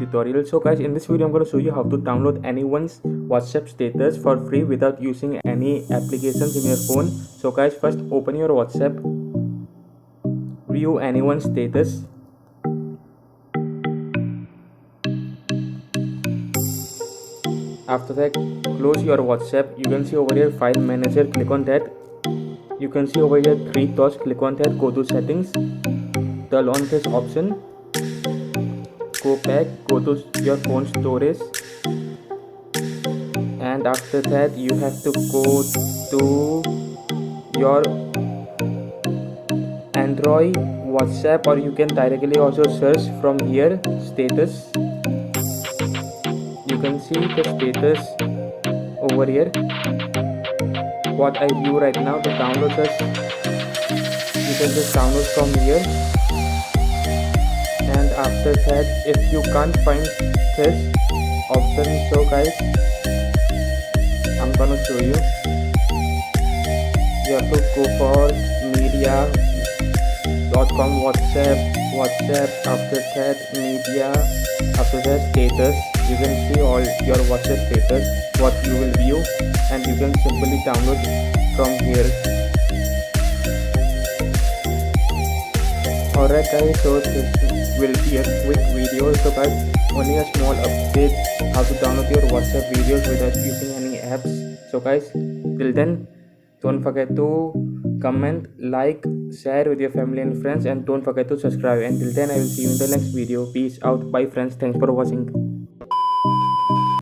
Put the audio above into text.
tutorial. So guys, in this video I'm going to show you how to download anyone's WhatsApp status for free without using any applications in your phone. So guys, first open your WhatsApp, view anyone's status. After that, close your WhatsApp. You can see over here file manager, click on that. You can see over here three dots, click on that, go to settings, turn on this option, go back, go to your phone storage, and after that you have to go to your Android WhatsApp, or you can directly also search from here status. You can see the status over here. What I view right now, the downloads, you can just download from here. And after that, if you can't find this option, so guys, I'm gonna show you. You have to go for media.com, WhatsApp, after that media, after that status. You can see all your WhatsApp status, what you will view, and you can simply download from here. Alright guys, so this will be a quick video. So guys, only a small update how to download your WhatsApp videos without using any apps. So guys, till then, don't forget to comment, like, share with your family and friends, and don't forget to subscribe. Until then, I will see you in the next video. Peace out. Bye friends. Thanks for watching.